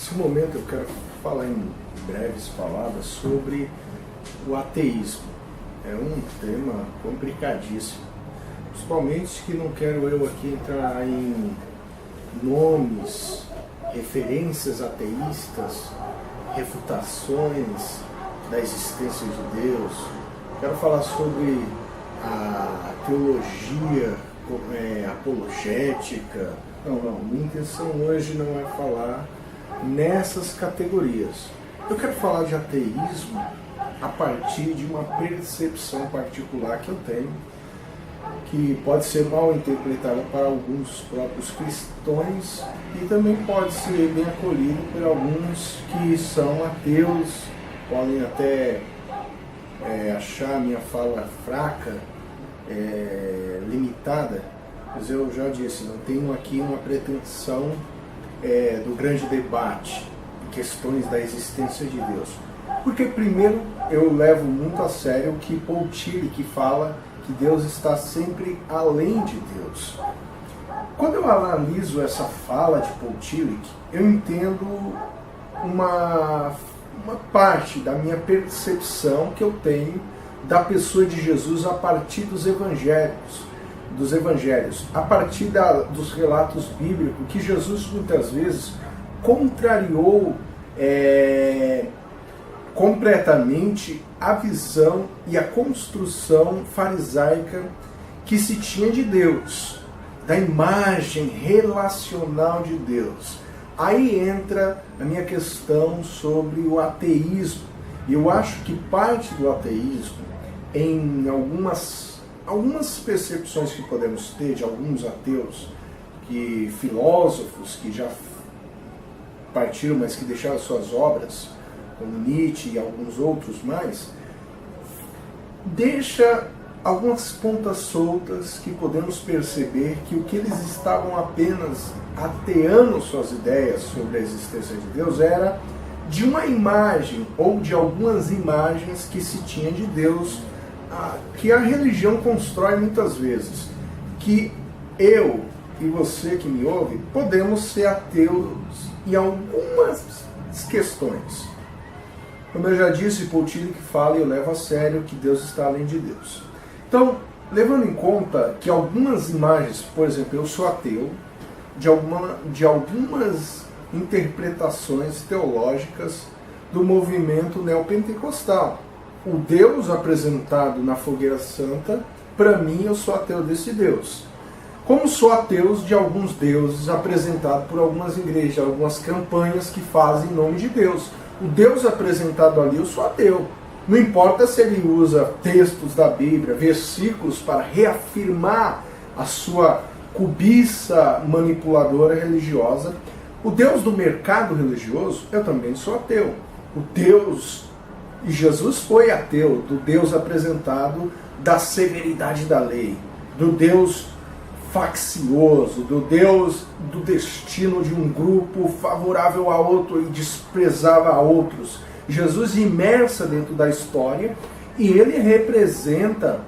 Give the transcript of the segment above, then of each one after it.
Nesse momento eu quero falar em breves palavras sobre o ateísmo. É um tema complicadíssimo, principalmente que não quero eu aqui entrar em nomes, referências ateístas, refutações da existência de Deus. Quero falar sobre a teologia apologética. Não, minha intenção hoje não é falar nessas categorias. Eu quero falar de ateísmo a partir de uma percepção particular que eu tenho, que pode ser mal interpretada para alguns próprios cristãos e também pode ser bem acolhido por alguns que são ateus, podem até achar a minha fala fraca, limitada, mas eu já disse, não tenho aqui uma pretensão do grande debate, questões da existência de Deus. Porque primeiro eu levo muito a sério o que Paul Tillich fala, que Deus está sempre além de Deus. Quando eu analiso essa fala de Paul Tillich, eu entendo uma parte da minha percepção que eu tenho da pessoa de Jesus a partir dos evangelhos, a partir dos relatos bíblicos, que Jesus muitas vezes contrariou completamente a visão e a construção farisaica que se tinha de Deus, da imagem relacional de Deus. Aí entra a minha questão sobre o ateísmo. Eu acho que parte do ateísmo, em algumas percepções que podemos ter de alguns ateus, filósofos que já partiram, mas que deixaram suas obras, como Nietzsche e alguns outros mais, deixa algumas pontas soltas que podemos perceber que o que eles estavam apenas ateando suas ideias sobre a existência de Deus era de uma imagem ou de algumas imagens que se tinha de Deus, que a religião constrói muitas vezes, que eu e você que me ouve podemos ser ateus em algumas questões. Como eu já disse, Paul Tillich fala e eu levo a sério que Deus está além de Deus. Então, levando em conta que algumas imagens, por exemplo, eu sou ateu, de algumas interpretações teológicas do movimento neopentecostal. O Deus apresentado na fogueira santa, para mim, eu sou ateu desse Deus. Como sou ateu de alguns deuses apresentados por algumas igrejas, algumas campanhas que fazem em nome de Deus. O Deus apresentado ali, eu sou ateu. Não importa se ele usa textos da Bíblia, versículos para reafirmar a sua cobiça manipuladora religiosa. O Deus do mercado religioso, eu também sou ateu. O Deus, e Jesus foi ateu, do Deus apresentado da severidade da lei, do Deus faccioso, do Deus do destino de um grupo favorável a outro e desprezava a outros. Jesus imersa dentro da história e ele representa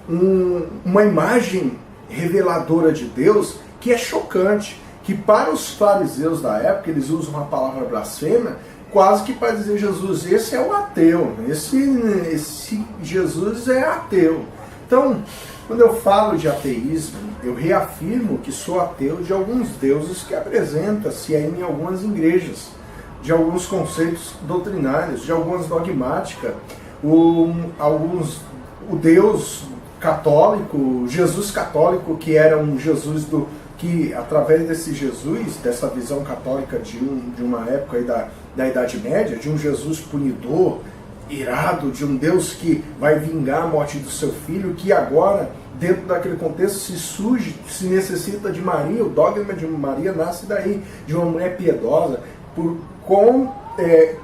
uma imagem reveladora de Deus que é chocante, que para os fariseus da época, eles usam uma palavra blasfema, quase que para dizer Jesus, esse é o ateu, esse Jesus é ateu. Então, quando eu falo de ateísmo, eu reafirmo que sou ateu de alguns deuses que apresenta-se aí em algumas igrejas, de alguns conceitos doutrinários, de algumas dogmáticas, o Deus católico, Jesus católico, que era um Jesus que através desse Jesus, dessa visão católica de uma época aí da Idade Média, de um Jesus punidor, irado, de um Deus que vai vingar a morte do seu filho, que agora, dentro daquele contexto, se necessita de Maria, o dogma de Maria nasce daí, de uma mulher piedosa,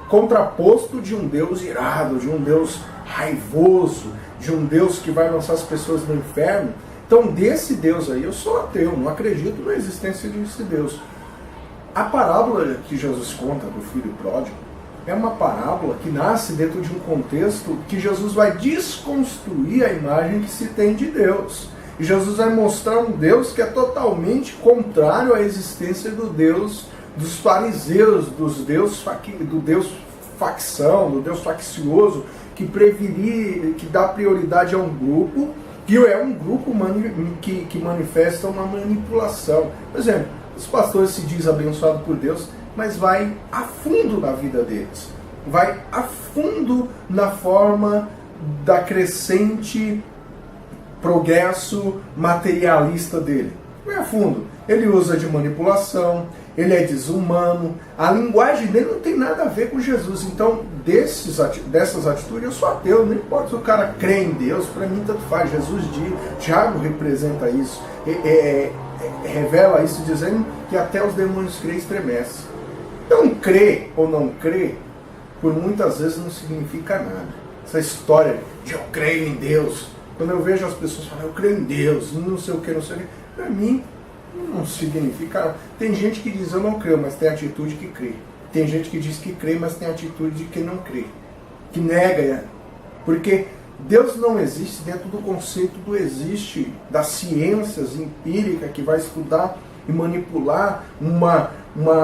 contraposto de um Deus irado, de um Deus raivoso, de um Deus que vai lançar as pessoas no inferno. Então, desse Deus aí, eu sou ateu, não acredito na existência desse Deus. A parábola que Jesus conta do filho pródigo é uma parábola que nasce dentro de um contexto que Jesus vai desconstruir a imagem que se tem de Deus. E Jesus vai mostrar um Deus que é totalmente contrário à existência do Deus dos fariseus, do Deus facção, do Deus faccioso, que dá prioridade a um grupo, que é um grupo que manifesta uma manipulação. Por exemplo, os pastores se dizem abençoados por Deus, mas vai a fundo na vida deles. Vai a fundo na forma da crescente progresso materialista dele. Vai a fundo. Ele usa de manipulação, ele é desumano, a linguagem dele não tem nada a ver com Jesus. Então, dessas atitudes, eu sou ateu, não importa se o cara crê em Deus, para mim tanto faz. Jesus diz, Tiago representa isso, revela isso dizendo que até os demônios creem e estremecem. Então, crer ou não crer, por muitas vezes não significa nada. Essa história de eu creio em Deus, quando eu vejo as pessoas falando, eu creio em Deus, não sei o que, para mim, não significa nada. Tem gente que diz, eu não creio, mas tem atitude que crê. Tem gente que diz que crê, mas tem atitude de que não crê. Que nega. Porque Deus não existe dentro do conceito do existe, das ciências empíricas que vai estudar e manipular uma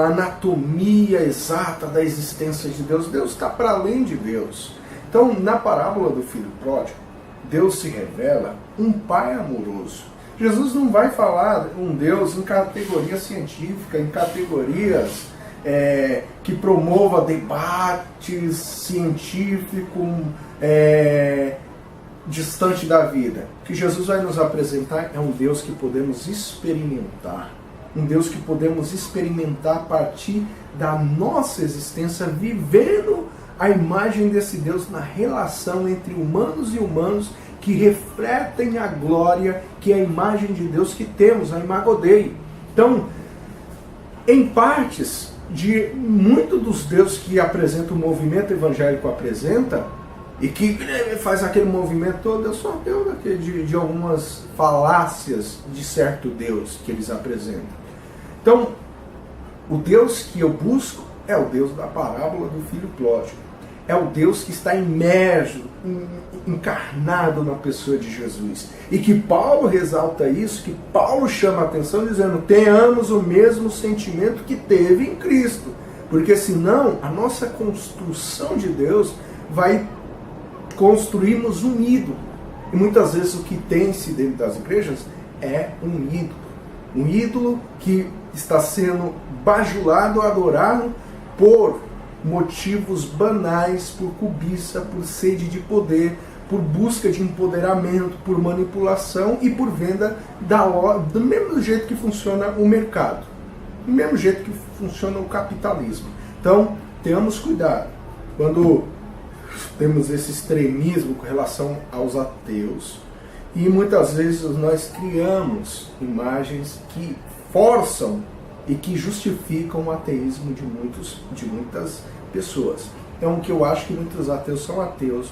anatomia exata da existência de Deus. Deus está para além de Deus. Então, na parábola do filho pródigo, Deus se revela um pai amoroso. Jesus não vai falar um Deus em categoria científica, em categorias que promova debates científicos distante da vida. O que Jesus vai nos apresentar é um Deus que podemos experimentar. Um Deus que podemos experimentar a partir da nossa existência, vivendo a imagem desse Deus na relação entre humanos e humanos, que refletem a glória, que é a imagem de Deus que temos, a Imago Dei. Então, em partes de muito dos deuses que apresenta o movimento evangélico apresenta, e que faz aquele movimento todo, eu sou ateu de algumas falácias de certo Deus que eles apresentam. Então, o Deus que eu busco é o Deus da parábola do filho pródigo. É o Deus que está imerso, encarnado na pessoa de Jesus. E que Paulo ressalta isso, que Paulo chama a atenção dizendo, tenhamos o mesmo sentimento que teve em Cristo. Porque senão a nossa construção de Deus vai construirmos um ídolo. E muitas vezes o que tem-se dentro das igrejas é um ídolo. Um ídolo que está sendo bajulado, adorado por motivos banais, por cobiça, por sede de poder, por busca de empoderamento, por manipulação e por venda do mesmo jeito que funciona o mercado, do mesmo jeito que funciona o capitalismo. Então, tenhamos cuidado quando temos esse extremismo com relação aos ateus, e muitas vezes nós criamos imagens que forçam e que justificam o ateísmo de muitas pessoas. Então, o que eu acho que muitos ateus são ateus,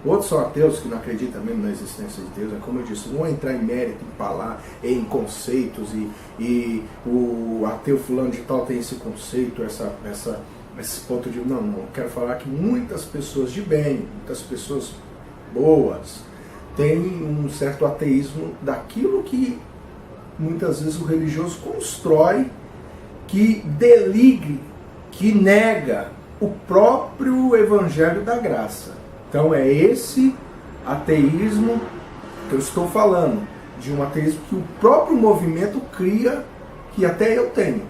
outros são ateus que não acreditam mesmo na existência de Deus. É como eu disse, não vou entrar em mérito, em falar em conceitos, e o ateu fulano de tal tem esse conceito, esse ponto de... Não, eu quero falar que muitas pessoas de bem, muitas pessoas boas, têm um certo ateísmo daquilo que muitas vezes o religioso constrói, que deligre, que nega o próprio evangelho da graça. Então é esse ateísmo que eu estou falando, de um ateísmo que o próprio movimento cria, que até eu tenho,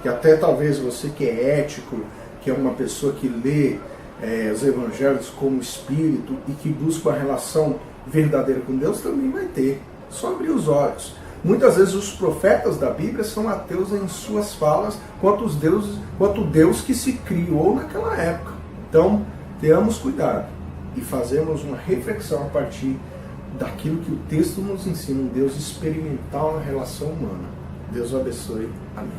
que até talvez você que é ético, que é uma pessoa que lê os evangelhos como espírito e que busca uma relação verdadeira com Deus, também vai ter. Só abrir os olhos. Muitas vezes os profetas da Bíblia são ateus em suas falas quanto o Deus que se criou naquela época. Então, tenhamos cuidado e fazemos uma reflexão a partir daquilo que o texto nos ensina, um Deus experimental na relação humana. Deus o abençoe. Amém.